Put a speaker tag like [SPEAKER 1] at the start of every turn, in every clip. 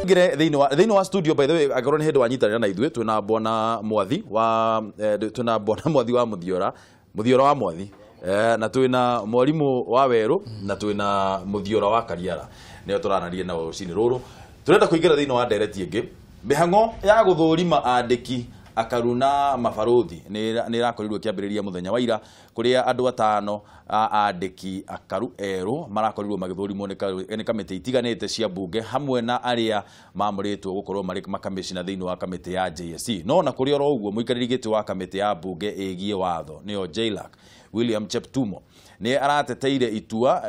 [SPEAKER 1] tuingire thĩinĩ wa studio by the way akorwo nĩ hĩndĩ wanyitanĩra na ithuĩ twĩna bwana Mwathi wa Muthiora wa Mwathi na twĩna mwarimũ wa Werũ na twĩna Muthiora wa Kariara nĩo tũranaria na rũcinĩ rũrũ turenda kũingĩra thĩinĩ wa ndereti ĩngĩ mĩhang'o ya gũthũrima andĩki akaru na mabarothi nĩ irakorirwo kĩambĩrĩria mũthenya wa ira kũrĩa andũ atano andĩki akaru erũ marakorirwo magĩthũrimwo nĩ kamĩtĩ itiganĩte cia mbunge hamwe na arĩa mamũrĩtwo gũkorwo marĩ makamĩcina thĩinĩ wa kamĩtĩ ya JSC no na kũrĩ oro ũguo mũikarĩri gĩtĩ wa kamĩtĩ ya mbunge ĩgiĩ watho nĩyo JLAC William Cheptumo nĩ arateteire itua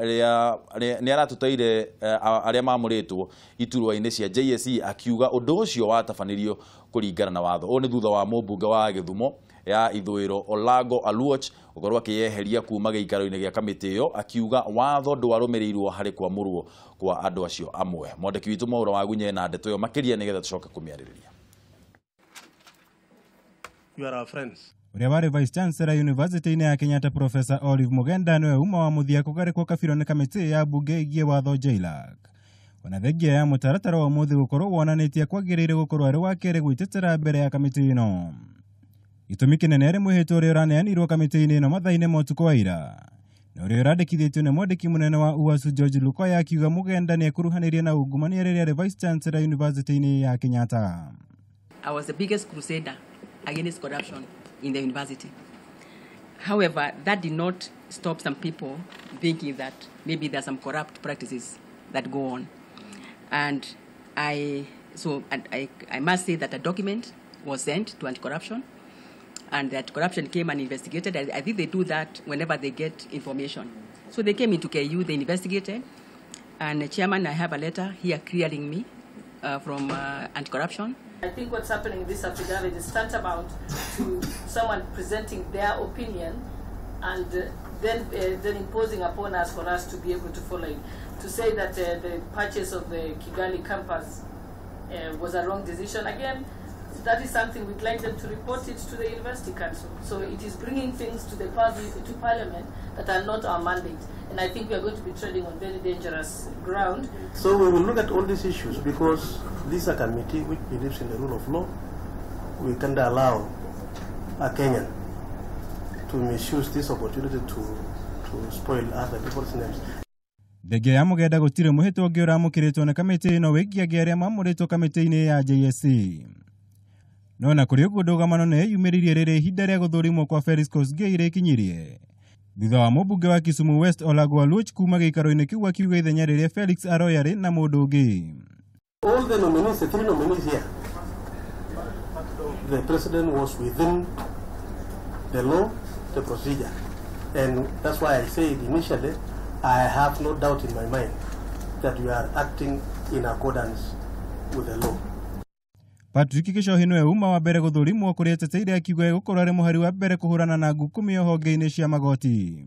[SPEAKER 1] nĩ aratuteire arĩa mamũrĩtwo iturwa-inĩ cia JSC akiuga ũndũ ũcio watabanĩrio kũringana na watho ũũ nĩ thutha wa mũmbunge wa Gĩthumo ya ithũĩro Olago Aluoch gũkorwo akĩyeheria kuma gĩikaro-inĩ gĩa kamĩtĩ ĩyo akiuga watho ndwarũmĩrĩirwo harĩ kwamũrwo kwa andũ acio amwe mwandĩki witũ Mwaũra wa Gunya na ndeto ĩyo makĩria nĩgetha tũcoke kũmĩarĩrĩria.
[SPEAKER 2] You are our friends.
[SPEAKER 3] Uria wari Vice Chancellor University-inĩ ya Kenyatta Professor Olive Mugenda nĩwe uma wa mũthia kũgarĩkwo kabiro nĩ kamĩtĩ ya mbunge ĩgiĩ watho JLAC. Ona thengia ya mũtaratara wa mũthĩ gũkorwo wonanĩtie kwagĩrĩire gũkorwo arĩ wa kerĩ gwĩtetera mbere ya kamĩtĩ ĩno. Gĩtũmi kĩnene arĩ mwĩhĩtwa ũrĩa ũraneanirwo kamĩtĩ-inĩ ĩno mathaa-inĩ ma ũtukũ wa ira. Na ũrĩa ũrandĩkithĩtio nĩ mwandĩki mũnene wa UASU George Lukoya akiuga Mugenda nĩ ekuruhanĩria na ungumania rĩrĩa arĩ Vice Chancellor University-inĩ ya Kenyatta.
[SPEAKER 4] I was the biggest crusader against corruption in the university. However, that did not stop some people thinking that maybe there are some corrupt practices that go on. And I must say that a document was sent to anti-corruption, and that corruption came and investigated. I think they do that whenever they get information. So they came into KU, they investigated, and the chairman, I have a letter here clearing me from anti-corruption.
[SPEAKER 5] I think what's happening in this affidavit is tantamount to someone presenting their opinion and then imposing upon us for us to be able to follow it. To say that the purchase of the Kigali campus was a wrong decision, again, that is something we'd like them to report it to the University Council. So it is bringing things to the Parliament that are not our mandate. And I think we are going to be treading on very dangerous ground.
[SPEAKER 2] So we will look at all these issues because this is a committee which believes in the rule of law. We can't allow a Kenyan to misuse this opportunity to spoil other people's names.
[SPEAKER 3] Ndege ya Mugenda gũtirĩ mũhĩtwa ũngĩ ũramũkĩrĩtwo na kamĩtĩ ĩno wĩgiĩ arĩa mamũrĩtwo kamĩtĩ-inĩ ya JSC. No na kũrĩ ũguo ndũgamano nĩ yumĩririe rĩrĩ ihinda rĩa gũthũrimwo kwa Felix Kosgei rĩkinyirie. Thutha wa mũmbunge wa Kisumu West Olago Aluoch kuma gĩikaro-inĩ kĩu akiuga ithenya rĩrĩa Felix aroyarĩ na mũndũ ũngĩ.
[SPEAKER 2] All the nominees, the three nominees here, the president was within the law, the procedure. And that's why I said initially, I have no doubt in my mind that we are acting in accordance with the law.
[SPEAKER 3] Patrick Kishohi nĩwe uma wa mbere gũthũrimwo kũrĩa eteteire akiuga gũkorwo arĩ mũhari wa mbere kũhũrana na ngukumi honge-inĩ cia magoti.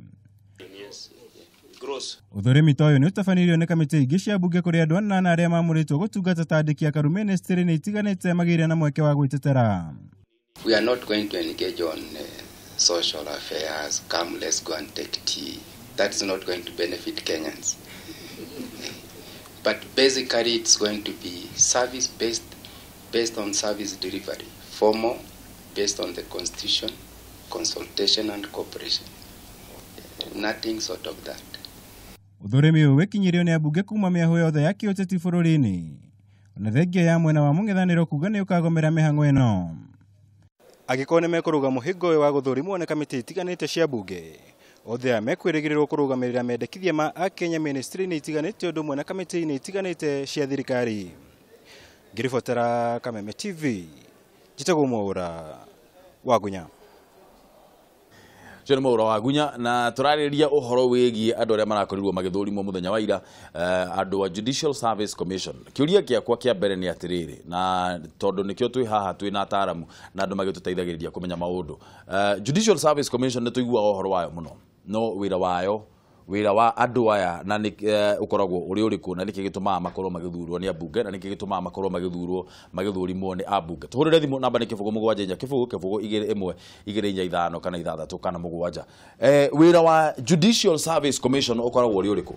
[SPEAKER 3] Uthurimi toyo nĩ ũtabanirio nĩ kamĩtĩ ingĩ cia mbunge kũrĩa andũ anana arĩa mamũrĩtwo gũtungata ta andĩki akaru ministry-inĩ itiganĩte magĩire na mweke wa gwĩtetera.
[SPEAKER 6] We are not going to engage on social affairs. Come, let's go and take tea. That is not going to benefit Kenyans. But basically, it's going to be service-based, based on service delivery. Formal, based on the constitution, consultation and cooperation. Nothing sort of that.
[SPEAKER 3] Uthurimi ũyũ wĩkinyirio nĩ ambunge kuma mĩahũ yothe ya kĩũteti bũrũri-inĩ. Ona thengia ya mwena wa mũng'ethanĩro kuga nĩ ũkagomera mĩhang'o ĩno. Angĩkorwo nĩ mekũrũga mũhingo ũyũ wa gũthũrimwo nĩ kamĩtĩ itiganĩte cia mbunge. Othe mekwĩrĩgĩrĩrwo kũrũgamĩrĩra mendekithia ma Akenya ministry-inĩ itiganĩte ũndũ ũmwe na kamĩtĩ-inĩ itiganĩte cia thirikari. Ngĩribotera Kameme TV, njĩtagwo Mwaũra wa Gunya.
[SPEAKER 1] Nĩ Mwaũra wa Gunya na tũrarĩrĩria ũhoro wĩgiĩ andũ arĩa marakorirwo magĩthũrimwo mũthenya wa ira andũ wa Judicial Service Commission. Kĩũria gĩakwa kĩa mbere nĩ atĩrĩrĩ na tondũ nĩkĩo twĩ haha twĩ na ataaramu na andũ magĩtũteithagĩrĩria kũmenya maũndũ. Judicial Service Commission nĩ tũiguaga ũhoro wayo mũno no wĩra wa andũ aya na ũkoragwo ũrĩ ũrĩkũ na nĩkĩ gĩtũmaga makorwo magĩthurwo nĩ ambunge na nĩkĩ gĩtũmaga makorwo magĩthũrimwo nĩ ambunge. Tũhũrĩre thimũ namba nĩ 0714 kana 6 kana 7. Wĩra wa Judicial Service Commission ũkoragwo ũrĩ ũrĩkũ?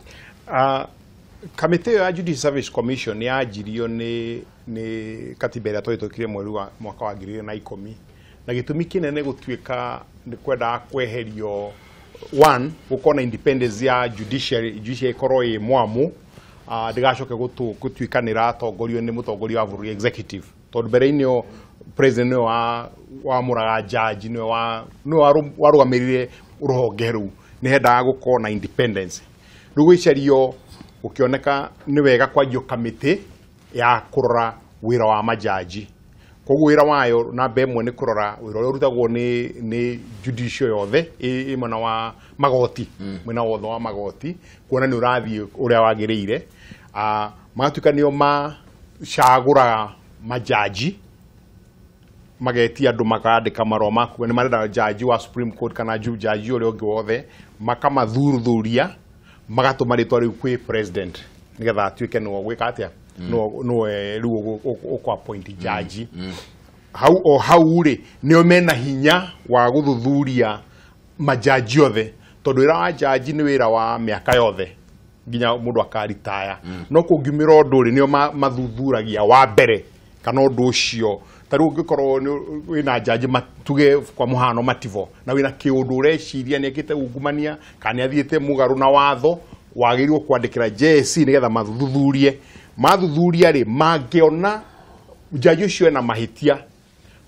[SPEAKER 7] Kamite ya Judicial Service Commission yajirio ni katiba ĩrĩa twahĩtũkire mweri wa mwaka wa 2010 na gĩtũmi kĩnene gũtuĩka nĩ kwenda kweherio one gũkorwo na independence ya judiciary ikorwo ĩ mwamu ndigacoke gũtuĩka nĩ ratongorio nĩ mũtongoria wa bũrũri executive tondũ mbere-inĩ president nĩwe wamũraga judge nĩwe warũgamĩrĩire rũhonge rũu nĩ hendaga gũkorwo na independence rĩu gũicario ukioneka ni wega kwanjio kamiti ya kurora wira wa majaji koguo wira wayo namba ĩmwe ni kurora wira ũrĩa ũrutagwo ni judicial yothe imana wa magoti mwena wothe wa magoti kuona ni ũrathiĩ ũrĩa wagĩrĩire magatuĩka nĩo macagũraga majaji magetia andũ makandĩka marũa makuga nĩ marenda jaji wa Supreme Court kana jaji ũrĩa ũngĩ wothe makamathuthuria magatũma rĩtwa rĩu kwĩ president nigetha atuĩke no gwĩka atĩa no rĩu ũkũ appoint judge hau rĩ nĩo mena hinya wa gũthuthuria majaji othe tondũ wĩra wa judge nĩ wĩra wa mĩaka yothe nginya mũndũ akaritaya no kũngiumĩra ũndũ rĩ nĩo mathuthuragia wa mbere kana ũndũ ũcio tarĩu ũngĩkorwo wĩna judge matuge kwa mũhano Mativo na wĩna kĩũndũ ũreciria nĩekĩte ungumania kana nĩathiĩte mũgarũ na watho wagĩrĩirwo kwandĩkĩra JSC nĩgetha mathuthuria rĩ mangĩona judge ũcio ena mahĩtia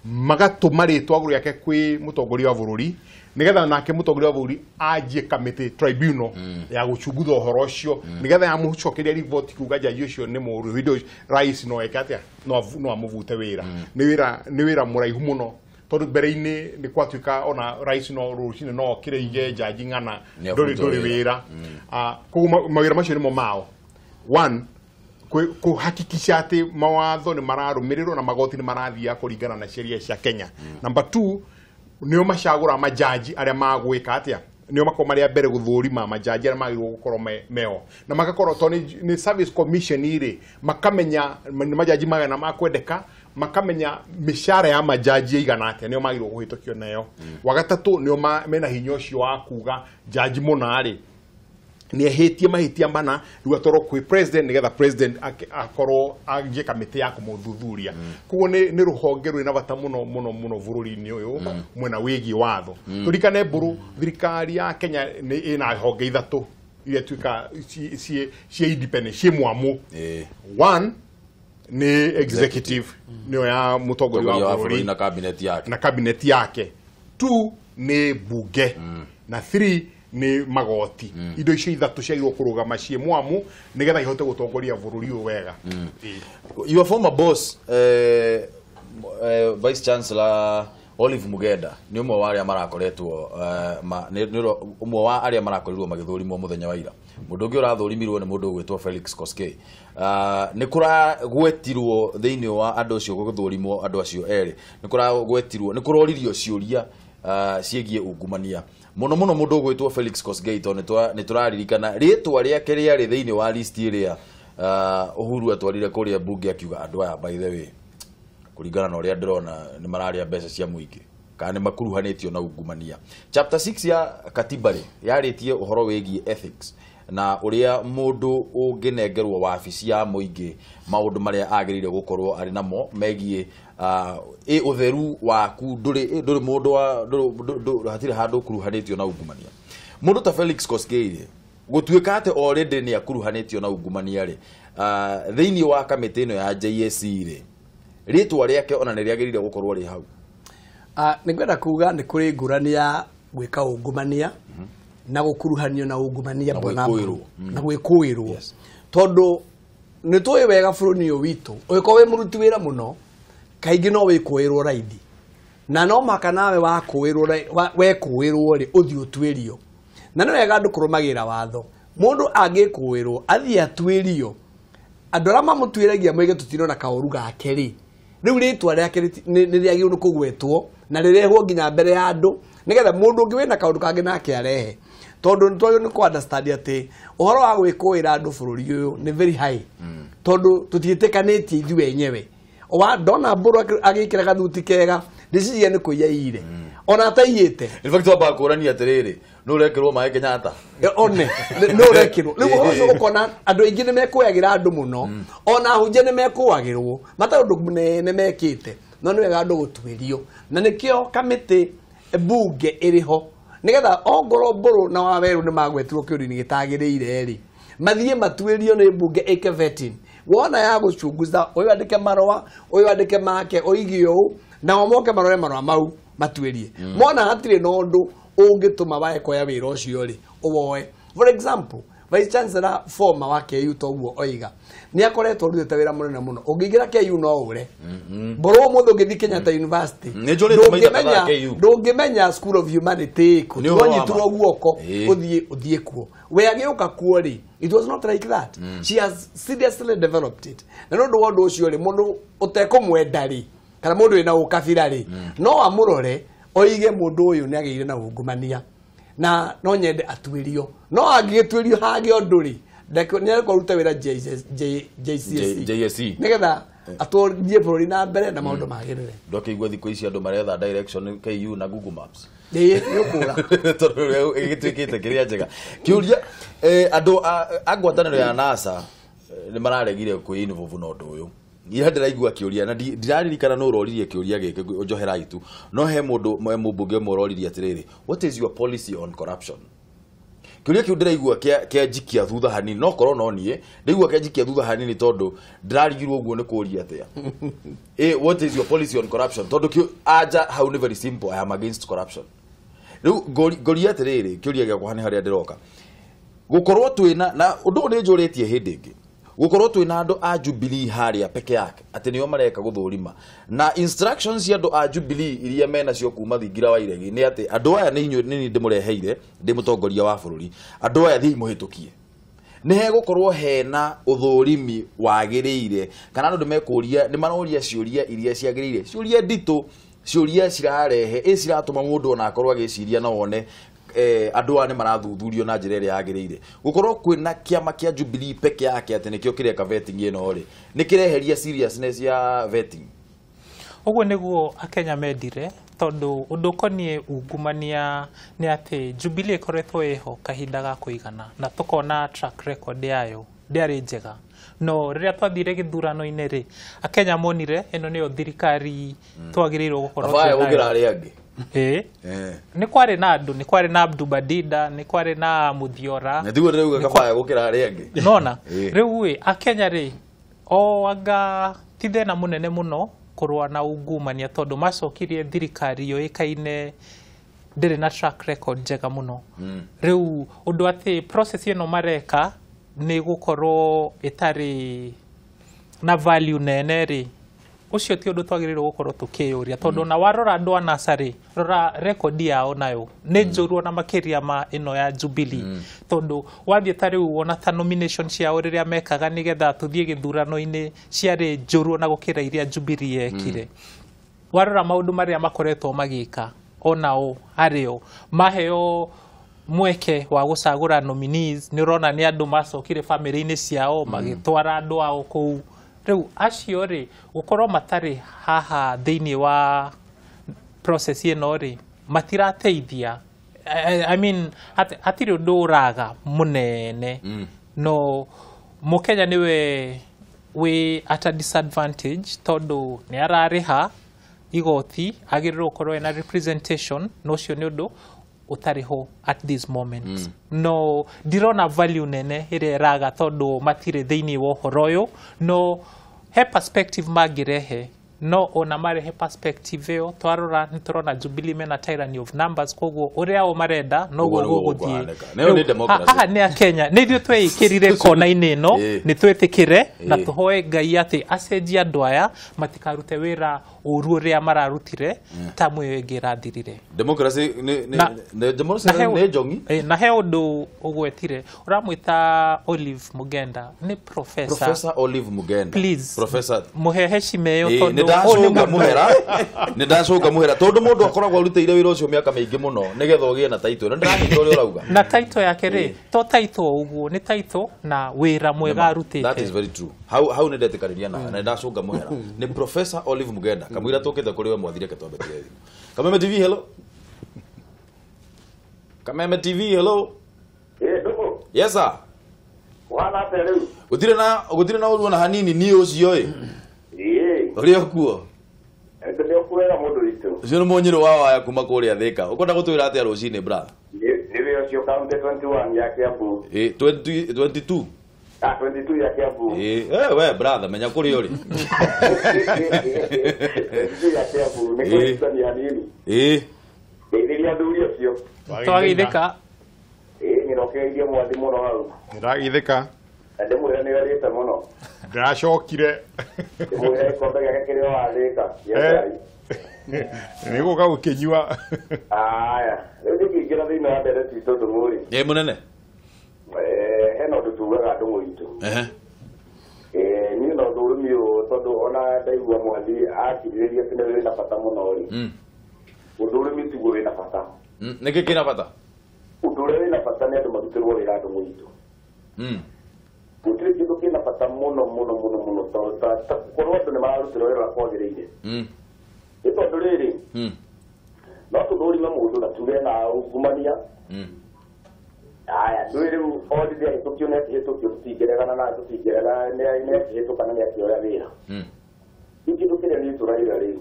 [SPEAKER 7] magatũma rĩtwa rĩake kwĩ mũtongoria wa bũrũri nigetha nake mũtongoria wa bũrũri anjie kamĩtĩ tribunal ya gũchungutha ũhoro ũcio nigetha yamũcokeria report kuga judge ũcio nĩ mũũru video rais no eka atĩa no amũvute wĩra nĩ wĩra mũraihu mũno tondũ mbere-inĩ nĩ kwatuĩka ona rais no rũcinĩ no okĩre ige judge ng'ana ndũrĩ wĩra koguo mawĩra macio nĩmo mao one kuhakikisha atĩ mawatho nĩ mararũmĩrĩrwo na magoti nĩ marathiĩ kũringana na sheria cia Kenya number 2 nĩo macagũra majaji arĩa magwĩka atĩa nĩo makorwo marĩa mbere gũthũrima majaji arĩa magĩrĩirwo gũkorwo meho na magakorwo tondũ nĩ service commission ire makamenya majaji magana makwendeka makamenya mishara ya majaji igana atĩa nĩo magĩrĩirwo kũhĩtũkio nayo wagatatũ nĩo mena hinya ũcio wa kuga jaji mũnarĩ nĩehĩtie mahĩtia mana rĩu atorwo kwĩ president nĩgetha president akorwo anjie kamĩtĩ ya kũmũthuthuria koguo nĩ rũhonge rwĩna bata mũno bũrũri-inĩ ũyũ mwena wĩgiĩ watho tũrikane mbũrũ thirikari ya Kenya ĩna honge ithatũ iria tuĩka cia independent cia mwamu one nĩ executive nĩyo ya mũtongoria wa bũrũri na cabinet yake 2 nĩ bunge na 3 ni magoti indo icio ithatũ ciagĩrĩirwo kũrũgama cie mwamu nigetha ihote gũtongoria bũrũri ũyũ wega
[SPEAKER 1] your former boss Vice Chancellor Olive Mugenda nĩ ũmwe wa arĩa marakoretwo ũmwe wa arĩa marakorirwo magĩthũrimwo mũthenya wa ira mũndũ ũngĩ ũrathũrimirwo nĩ mũndũ ũgwĩtwo Felix Koskei nĩ kũragwetirwo thĩinĩ wa andũ acio gũthũrimwo andũ acio erĩ nĩ kũragwetirwo nĩ kũroririo ciũria ciĩgiĩ ungumania mũno mũndũ ũgwĩtwo Felix Koskei tondũ nĩ tũraririkana rĩtwa rĩake rĩarĩ thĩinĩ wa list ĩrĩa Uhuru atwarire kũrĩa bunge akiuga andũ aya by the way kũringana na ũrĩa ndĩrona nĩ mararĩa mbeca cia mũingĩ kana nĩ makuruhanĩtio na ungumania chapter 6 ya katiba yarĩtie ũhoro wĩgiĩ ethics na ũrĩa mũndũ ũngĩnengerwo wabici ya mũingĩ maũndũ marĩa agĩrĩire gũkorwo arĩ namo megiĩ ũtheru waku ndũrĩ mũndũ hatirĩ handũ kuruhanĩtio na ungumania mũndũ ta Felix Koskei gũtuĩka atĩ already nĩ akuruhanĩtio na ungumania rĩ thĩinĩ wa kamĩtĩ ĩno ya JSC rĩ rĩtwa rĩake ona nĩ rĩagĩrĩire gũkorwo rĩ hau
[SPEAKER 8] nĩngwenda kuga nĩ kũrĩ ngũrani ya gwĩka ungumania na gũkuruhanio na ungumania na gwĩkũĩrwo tondũ nĩ tũĩ wega bũrũri ũyũ witũ ũngĩkorwo wĩ mũruti wĩra mũno kaingĩ no wĩkũĩrwo raithi na no maka nawe wekũĩrwo rĩ ũthiĩ ũtuĩrio na nĩ wega andũ kũrũmagĩrĩra watho mũndũ angĩkũĩrwo athiĩ atuĩrio andũ arĩa mamũtuĩragia moige tũtirona kaũru gake rĩ rĩu rĩtwa rĩake nĩ rĩagĩrĩirwo kũgwetwo na rĩrehwo nginya mbere ya andũ nĩgetha mũndũ ũngĩ wĩna kaũndũ kangĩ nake arehe tondũ nĩ kũ understand atĩ ũhoro wa gwĩkũĩra andũ bũrũri ũyũ nĩ very high tondũ tũtiĩtĩkanĩtie ithuĩ enyewe ndona mbũrũ agĩkĩra gathuti kega decision nĩ kũiya ire ona ataiyĩte
[SPEAKER 1] in fact waba kũrania atĩrĩrĩ no ũrekĩrwo maĩ Kenyatta
[SPEAKER 8] one no ũrekĩrwo rĩu ũcio ũkona andũ aingĩ nĩ mekũyagĩra andũ mũno ona hunjia nĩ mekũyagĩrwo matarĩ ũndũ mũnene mekĩte no nĩ wega andũ gũtuĩrio na nĩkĩo kamĩtĩ bunge ĩrĩho nigetha ongoro mburu na waweru nĩ magwetirwo kĩũria-inĩ gĩtagĩrĩire rĩ mathiĩ matuĩrio nĩ bunge ĩke vetting wona ya gũcunguza ũyũ andĩke marũa ũyũ andĩke make oigio ũũ na moke marore marũa mau matuĩrie mona hatirĩ na ũndũ ũngĩtũma wae koya wĩra ũcio rĩ ũwoe for example vice chancellor former wa KU toguo oiga nĩ akoretwo rutĩte wĩra mũnene mũno ũngĩingĩra KU no ũre mboro mũndũ ũngĩthiĩ Kenyatta University ndũngĩmenya School of Humanity kũnyitirwo guoko ũthiĩ kuo we agĩũka kuo rĩ it was not like that she has seriously developed it na nĩ ũndũ wa ũndũ ũcio rĩ mũndũ ũtekũmwenda rĩ kana mũndũ wĩna ũkabira rĩ no amũrore oige mũndũ ũyũ nĩ agĩire na ungumania na no nyende atuĩrio no angĩgĩtuĩrio hage ũndũ rĩ nĩ ekũruta wĩra JSC nigetha atũrie bũrũri na mbere na maũndũ magĩrĩre
[SPEAKER 1] ndũkĩigua thikũ ici andũ maretha direction KU na Google Maps
[SPEAKER 8] nĩ ũkũra
[SPEAKER 1] tondũ ĩgĩtuĩkĩte kĩrĩa njega kĩũria andũ a ngwatanĩro ya NASA nĩ mararegire kwĩ-involve na ũndũ ũyũ ira ndĩraigua kĩũria na ndiraririkana no ũroririe kĩũria gĩkĩ njoherai tu no he mũndũ mũmbunge ũmwe ũroririe atĩrĩrĩ what is your policy on corruption kĩũria kĩu ndĩraigua kĩa njikia thutha hanini no korwo no niĩ ndĩraigua kĩa njikia thutha hanini tondũ ndirarigirwo ũguo nĩ kũũria atĩa what is your policy on corruption tondũ anja hau nĩ very simple I am against corruption rĩu ngoria atĩrĩrĩ kĩũria gĩakwa nĩ harĩa ndĩroka gũkorwo twĩna na ũndũ ũyũ nĩ njũrĩtie hĩndĩ ĩngĩ gukorwo twina andu a Jubilee haria peke yake ati niyo mareka guthurima na instructions ya andu a Jubilee iria mena cio kuma thingira wa iregi ni ati andu aya ni ndimureheire ndimutongoria wa bururi andu aya thi muhitukie ni he gukorwo hena uthurimi wagiriire kana andu mekuria ni maroria ciuria iria ciagiriire ciuria ndito ciuria cirarehe ciratuma mundu ona akorwo agiciria na wone andu ane marathuthurio na njĩra ĩrĩa yagĩrĩire gukorwo kwĩna kĩama kĩa Jubilee peke yake atĩ nĩkĩo kĩreka vetting ĩno rĩ nĩkĩreheria seriousness ya vetting
[SPEAKER 9] ũguo nĩguo akenya mendire tondu ũndũ ũkoniĩ ungumania nĩ atĩ Jubilee ĩkoretwo ĩho kahinda ga kũigana na tũkona track record yayo ndĩarĩ njega no rĩrĩa twathire gĩthurano-inĩ rĩ akenya monire ĩno nĩyo thirikari twagĩrĩirwo gũkorwo ni kwari na andu ni kwari na Abdu Badida ni kwari na Muthiora
[SPEAKER 1] na thigo rĩu gakabaya gukira ari angi
[SPEAKER 9] nona rĩu akenya rĩ o anga tithena munene muno kurwa na ungumania tondu macokirie thirikari yoikaine ndĩrĩ na track record njega muno rĩu ũndũ atĩ process ĩno mareka nĩ gukorwo ĩtarĩ na value nene rĩ ucio ti undu twagĩrĩirwo gukorwo tukĩyũria tondu na warora andu a NASA rĩ rora record yao nayo nĩ njũru na makĩria ma ĩno ya Jubilee tondu wathiĩ tarĩ wona ta nomination ciao rĩrĩa mekaga nĩgetha tũthiĩ gĩthurano-inĩ ciarĩ njũru na gũkĩra iria Jubilee yekire warora maũndũ marĩa makoretwo magĩka onao harĩo maheo mweke wa gũcagũra nominees nĩ ũrona nĩ andũ macokire family-inĩ ciao magĩtwara andũ ao kũu rĩu acio rĩ gukorwo matarĩ haha thĩinĩ wa process ĩno rĩ matirateithia I mean hatirĩ ũndũ ũraga mũnene no mũkenya nĩwe wĩ at a disadvantage tondu nĩ ararĩha igoti agĩrĩirwo gũkorwo ena representation no ũcio nĩ ũndũ utarĩ ho at this moment no ndirona value nene ĩrĩa ĩraga tondu matirĩ thĩinĩ wa ũhoro ũyũ no he perspective magĩrehe no ona marehe perspective ĩyo twarora nĩ tũrona Jubilee mena tyranny of numbers koguo ũrĩa o marenda no gũgũthiĩ haha nĩ akenya nĩ ithuĩ twĩkĩrire kona-inĩ ĩno nĩ twĩtĩkĩre na tũhoe Ngai atĩ acenjia andũ aya matikarute wĩra ũru ũrĩa mararutire ta mwĩyo ĩngĩ ĩrathirire
[SPEAKER 1] democracy nĩ njongi
[SPEAKER 9] na he ũndũ ũgwetire ũramwĩta Olive Mugenda nĩ professor
[SPEAKER 1] Olive Mugenda
[SPEAKER 9] please
[SPEAKER 1] professor
[SPEAKER 9] mũhe heshima ĩyo tondu
[SPEAKER 1] ndacunga muhera ni ndacunga muhera tondu mundu akoragwo rutire wira ucio miaka maingi muno nigetha ugie na title na ndirahinga uria urauga
[SPEAKER 9] na title yake ri to title uguo ni title na wira mwega arutite.
[SPEAKER 1] That is very true. How ni ndetikariria na ndacunga muhera ni Professor Olive Mugenda kamwira tukite kuri we mwathire ketombe tie Kameme TV hello Kameme TV hello
[SPEAKER 10] Ndugu.
[SPEAKER 1] Yes sir.
[SPEAKER 10] Wana pelu.
[SPEAKER 1] Gutire na uruo na hanini ni ucio uri okuo
[SPEAKER 10] ndio kuera mundu ritu
[SPEAKER 1] ucio ni munyiro wa kuma kuria Thika ukonda gutwira atia rucini brother
[SPEAKER 10] niwe ucio county 21 ya Kiambu
[SPEAKER 1] 22
[SPEAKER 10] 22 ya Kiambu
[SPEAKER 1] we brother menya kuri uri
[SPEAKER 10] 22 ya Kiambu ni kwa ya nini ndiria nduri ucio
[SPEAKER 9] twagithika
[SPEAKER 10] ngirokeire mwathi muno hau
[SPEAKER 7] ndagithika
[SPEAKER 10] ndimwira ni warite muno
[SPEAKER 7] ndacokire
[SPEAKER 10] ndimwira ikombe gake kiri wathika
[SPEAKER 7] niguka gukinyua
[SPEAKER 10] aya riu ngigira thina wa mbere tito ndumuri
[SPEAKER 1] munene
[SPEAKER 10] hena undu tugaga andu muitu ni no Uthurimi tondu ona ndaigua mwathi akiriria kine na bata muno ri Uthurimi tiguo wina bata
[SPEAKER 1] niki kina bata
[SPEAKER 10] Uthurimi wina bata ni andu marutirwo wira andu muitu gutire kindu kina bata muno ta korwo andu ni mararutirwo wira kwagiriire tondu riri no tuthurime mundu na tuge na ungumania aya ndwiri odithia hitukio na hitukio tutigerera na tutigerera ne hitukana ne akioya wira kindu kile ni turaira ri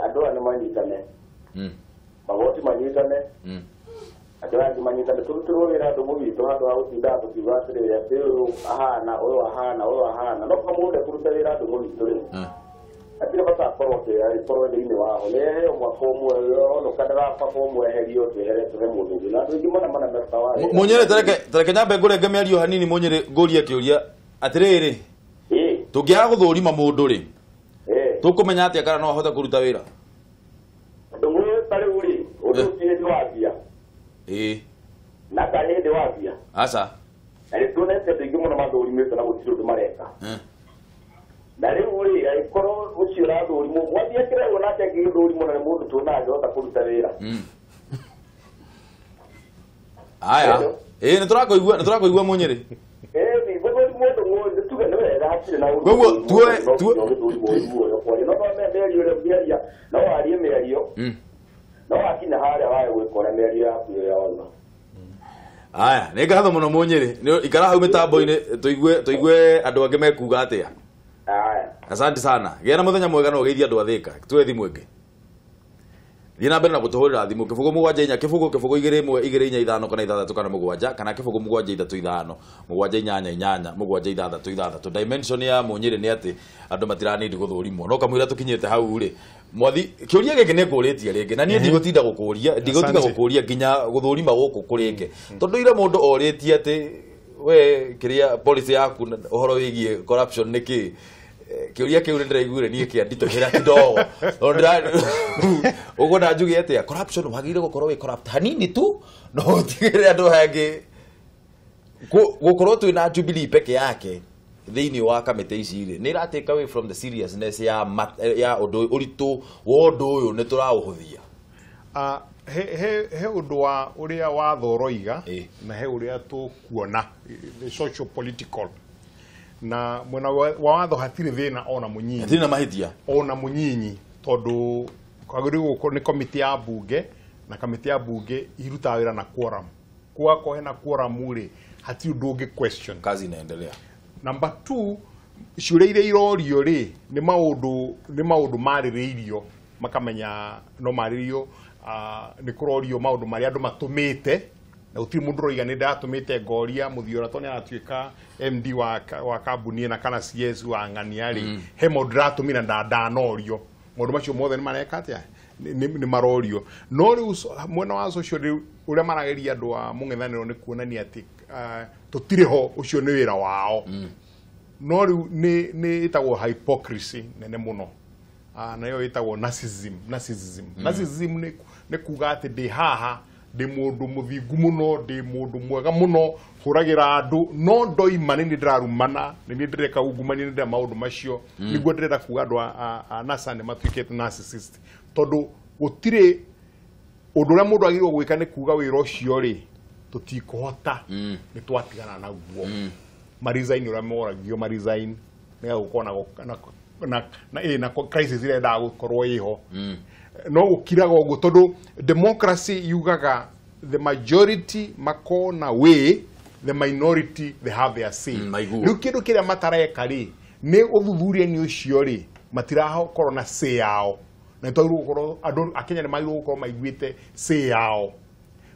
[SPEAKER 10] andu ani manyitane magoti manyitane andu ani manyitane turutirwo wira andu mubitu handu ha gutinda tukibatire ya tero ahana no kwa mundu kuruta wira andu mubitu ri atire bata korwo ke ari korwo ndini waho le mwakomo no kadara pakomo eherio twehere twe mundu na ngi mana metawa
[SPEAKER 1] munyere tereke nyambe ngurenge miario hanini munyere nguria kiuria atiriri tungiaga guthurima mundu ri tukumenya atia kana no ahote kuruta wira
[SPEAKER 10] ndungu tari uri undu tihindi wabia na kahindi wabia
[SPEAKER 1] asa
[SPEAKER 10] ari tunete ndingi muno mathurimite na gutiro ndumareka na riu ri aikoro ucio rathurimo mwathia kirego nake ngithurimo na mundu tunaga ota kuruta wira
[SPEAKER 1] aya ni turakoigua munyere
[SPEAKER 10] ni bobo mundu mundu tuge no era hatire na
[SPEAKER 1] undu gogo tuwe
[SPEAKER 10] no me merio le biaria no ari merio no akina haria wae gwikora merio yaku ya ona
[SPEAKER 1] aya ni ngatho muno munyere ikara hau mitambo-ini tuigue andu angi mekuga atia asante sana gera muthenya mwega no geithia andu athika tuwe thimu ingi thina mbere na gutuhurira thimu kibugu mugwanja inya kibugu igire imwe igire inya ithano kana ithathatu kana mugwanja kana kibugu mugwanja ithatu ithano mugwanja inyanya inyanya mugwanja ithathatu dimension ya munyire ni ati andu matiranindi guthurimwo no kamwira tukinyite hau ri mwathi kiuria giki ne kuritie ringi na nie ndigutinda gukuria nginya guthurima guku kuringe tondu ira mundu oritie ati we kiria policy yaku uhoro wigie corruption niki kiuria kiu ndiraiguire nie kia ndito hira kidogo ondra ugo na njugi atia corruption wagire gukorwo we corrupt hanini tu no tigire andu hangi gukorwo tu na Jubilee peke yake thiini wa kamite ici ri ni ra take away from the seriousness ya undu uritu wa undu uyu ni turauhuthia
[SPEAKER 7] he undu wa uria wathoroiga na he uria tukuona the social political na mwena wa watho hatire thina ona munyinyi
[SPEAKER 1] hatire na mahitia
[SPEAKER 7] ona munyinyi tondu kwagiri guko ni komiti ya bunge na komiti ya bunge iruta wira na quorum kwa hena quorum ri hati undu question
[SPEAKER 1] kazi inaendelea
[SPEAKER 7] number 2 ciuria iria irorio ri ni maundu maririirio makamenya no maririo ni kurorio maundu mari andu matumite na utiri mundu roiga ni ndatumite ngoria muthiora toni aratuika MD wa kambuni na kana CS wa nganiari he mundu ndatumina ndanorio mundu macio mothe ni mareka atia ni marorio no riu mwena wa social uria marageria andu a mung'ethaniro ni kuonania ati tutiriho ucio ni wira wao no riu ni itagwo hypocrisy nene muno na yo itagwo narcissism ni kuga ati ndi haha ndi mundu muthingu muno ndi mundu mwega muno huragira andu no ndoima ni ndirarumana ni ndireka ungumania ni maundu macio niguo ndirenda kuga andu a nasa ni matuikete narcissist tondu gutire undu uria mundu agirwo gwika ni kuga wira ucio ri tutikuhota ni twatigana naguo marizaini uria moragio marizaini ni gukona na crisis ile da gukorwo iho no gukiraga uguo tondu democracy yugaga the majority makona way the minority they have their say riu kindu kiria matareka ri ni uthuthuria ni ucio ri matiraho korwo na say yao na twagiru gukorwo andu akenya ni magiru gukorwo maiguite say yao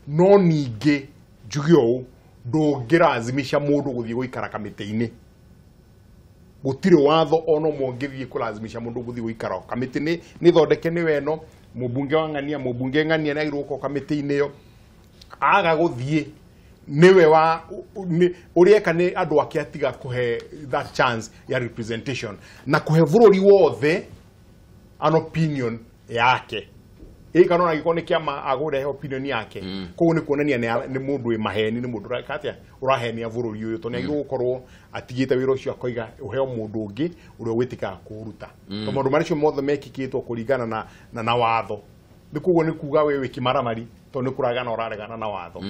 [SPEAKER 7] no ningi njugi ou ndungirazimisha mundu guthii guikara kamiti-ini gutire watho ono mwongithie kulazimisha mundu guthii guikara kamiti ni thondeke ni weno mubunge wangania mubunge ngania nagirwo ko kamiti-ini yo aga guthie niwe wa urieka ni andu akiatiga kuhe that chance ya representation na kuhe bururi wothe an opinion yake kanona gikone kiama agurehe opinion yake koguo ni kuonania ni mundu wi maheni ni mundu rakatia urahenia bururi uyu to ni agirwo gukorwo atigite wira ucio akoiga uheo mundu ungi uria witika kuruta to mundu maricio mothe mekikitwo kuringana na watho ni koguo ni kuga wewe kimaramari to ni kuragana uraregana na watho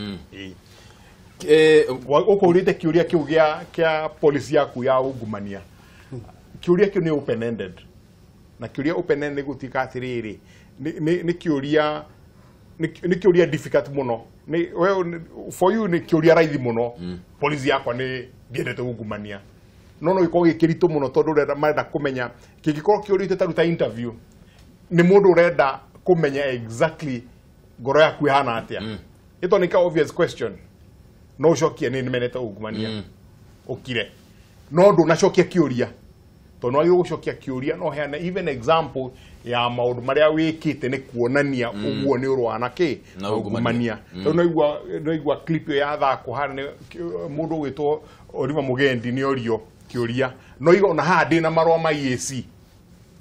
[SPEAKER 7] ukurite kiuria kiu kia policy yaku ya ungumania kiuria kiu ni open ended na kiuria open ended gutika atiriri ni kiuria difficult muno ni for you ni kiuria raithi muno policy yakwa ni ndiendete ungumania no giko gikirito muno tondu marenda kumenya kigikorwo kiurite taruta interview ni mundu urenda kumenya exactly ngoro yaku ihana atia ito ni ka obvious question no shokia ni menete ungumania ukire no ndu nacokia kiuria to no ayo gucokia kiuria no heana even example ya maundu maria wikite ni kuonania uguo ni urwana ki ungumania to no igwa clip ya thako hana mundu gwitwo Oliver Mugendi ni orio kiuria no igo na hadi na marwa ma JSC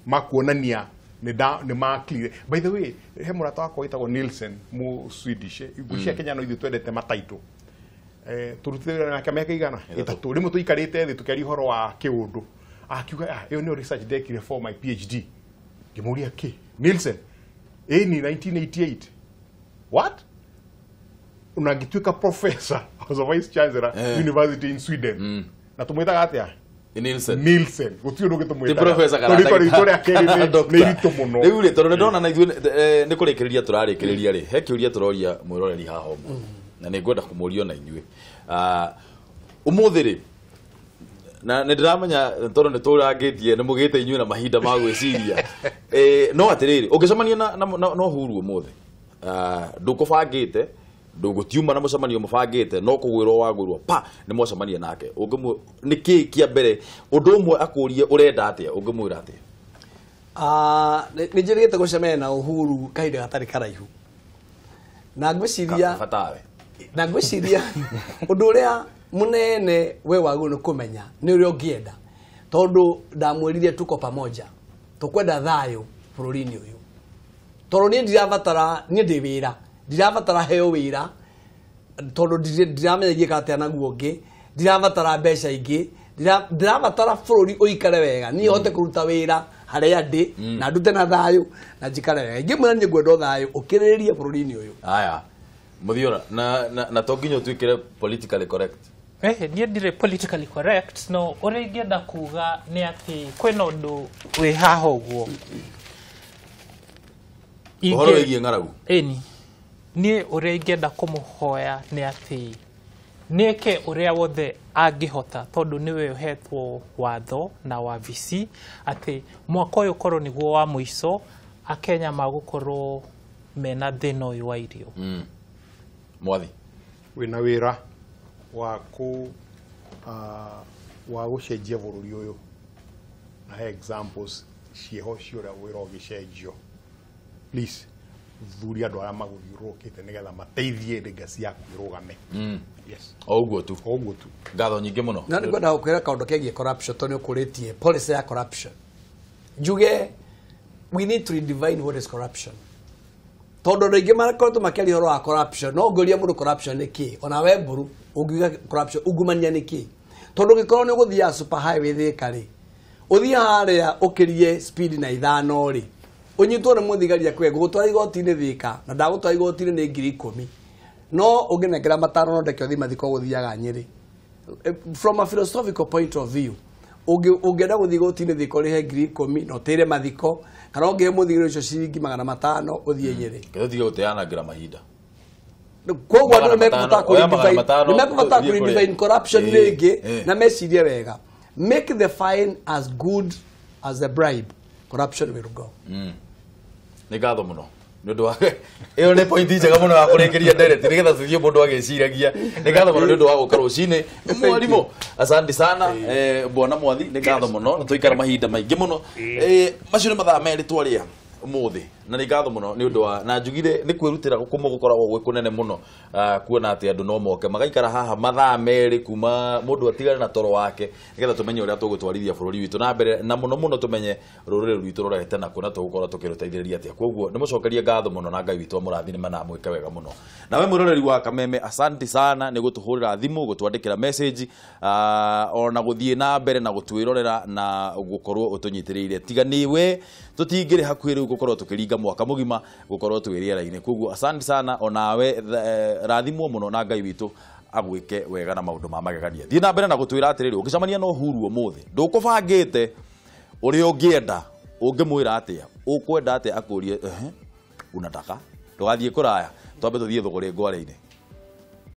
[SPEAKER 7] makuonania ni ma clear by the way he murata wako itagwo Nielsen mu Swedish igucia Kenya no ithu twendete mataito turutire na kameka igana itatu rimu tuikarite thi tukeri horo wa kiundu akiuga iyo ni research dekire for my PhD gimuria ki Nielsen ni 1988 what unagituika professor as a vice chancellor university in Sweden na tumwita atia Nielsen gutio ndo gitumwita
[SPEAKER 1] ti professor
[SPEAKER 7] kana tori akeri ni rito muno
[SPEAKER 1] riu ri tondu ndona na ithu ni kurikiriria turarikiriria ri he kiuria turoria mwiroreri haha homo na ni ngwenda kumurio na inyue umuthi ri na ndiramenya tondu ni turangitie ni mugite inyue na mahinda ma gwiciria no atiriri ungicemania no huru umuthi ndukubangite ndugutiuma na mucemanio mubangite no kugwirwo wagwirwo pa ni mucemania nake ungimu niki kia mbere undu umwe akurie urenda atia ungimwira atia
[SPEAKER 8] ni njirigite gucemania na Uhuru kahinda gatari karaihu na ngwiciria undu uria munene we wagu ni kumenya ni uria ungienda tondu ndamwiririe tuko pamoja tukwenda thayo bururi-ini uyu tondu ni ndirabatara ni ndi wira ndirabatara heo wira tondu ndiramenya gieka atia naguo ungi ndirabatara mbeca ingi ndirabatara bururi uikare wega ni hote kuruta wira haria ndi na ndute na thayo na njikare wega ngimwira ni ngwenda thayo ukiririe bururi-ini uyu
[SPEAKER 1] aya muthiora na to nginya twikire politically correct
[SPEAKER 9] niä ndirä politically correct no å rä ingĩenda kuga nä atä kwĩna ũndũ wĩ haha ũguo
[SPEAKER 1] ũhoro wĩgiĩ ng'aragu
[SPEAKER 9] ĩni niĩ ũrĩa ingĩenda kũmũhoya nĩ atĩ nĩke ũrĩa wothe angĩhota tondũ nĩwe ũhetwo watho na wabici atĩ mwaka ũyũ korwo nĩguo wa mũico akenya magũkorwo mena thĩna ũyũ wa irio
[SPEAKER 1] mwathi
[SPEAKER 7] wina wira wa gucenjia bururi uyu na he examples cieho ciuria wira ugicenjio please thuri andu aria maguthiurukite nigetha mateithie legacy yaku irugame yes
[SPEAKER 1] oguo tu ngatho nyingi muno
[SPEAKER 8] na ngwenda gukwira kaundu kegie corruption to ni ukuritie policy ya corruption njuge we need to redefine what is corruption tondu reingi marakoretwo makiaria horo wa corruption no ngoria mundu corruption ni ki ona we mburu ungiuga corruption ungumania ni ki tondu gikorwo ni guthia super highway Thika ri uthia haria ukirie speed na 5 ri unyitwo ni muthigaria kwe gutwara igoti-ini Thika na ndagutwara igoti-ini ni 10,000 no unginengera mataro no ndeke uthi mathiko guthiaga Nyeri. From a philosophical point of view ungenda guthi igoti-ini Thika urihe 10,000 no tire mathiko kana ungihe muthigaria ucio ciringi 500 uthie Nyeri
[SPEAKER 1] Kethiga guteanagira mahinda
[SPEAKER 8] koguo andu nimekuvata ku-redefine corruption ringi na mecirie wega make the fine as good as the bribe corruption will go.
[SPEAKER 1] Nĩ ngatho mũno nĩ ũndũ wa ĩyo nĩ point njega mũno ya kũrĩkĩria ndereti nĩgetha tũthiĩ mũndũ agĩciragia. Nĩ ngatho mũno nĩ ũndũ wa gũka rũcinĩ mwarimũ. Asante sana bwana Mwathi, nĩ ngatho mũno na tũikara mahinda maingĩ mũno. Macio nĩ mathaa merĩ twarĩa umuthi na nĩ ngatho mũno nĩ ũndũ wa na njugire nĩ kwĩrutĩra gũkoragwo gwĩ kũnene mũno kuona atĩ andũ no moke magaikara haha mathaa merĩ kuma mũndũ atigane na toro wake nĩgetha tũmenye ũrĩa tũgũtwarithia bũrũri witũ na mbere na mũno tũmenye rũrĩrĩ rwitũ rũrehete na kuona tũgũkorwo tũkĩrũteithĩrĩria atĩa. Koguo nĩ mũcokerie ngatho mũno na Ngai witũ amũrathime na mwĩke wega mũno. Nawe mwĩroreri wa Kameme, asante sana nĩ gũtũhũrĩra thimũ gũtwandĩkĩra message ona gũthiĩ na mbere na gũtwĩrorera na gũkorwo ũtũnyitĩrĩire. Tiga niwe tũtingĩrĩ hakuhĩ rĩu gũkorwo tũkĩringa mwaka mũgima gũkorwo twĩrĩera-inĩ. Koguo asante sana onawe rathimwo mũno na Ngai witũ agwĩke wega na maũndũ ma magegania. Thiĩ na mbere na gũtwĩra atĩrĩrĩ ũngĩcemania na Uhuru ũmũthĩ ndũkũbangĩte ũrĩa ũngĩenda ũngĩmwĩra atĩa ũkwenda atĩa akũrie unataka ndũgathiĩ kũraya twambe tũthiĩ thũgũrĩ ngware-inĩ.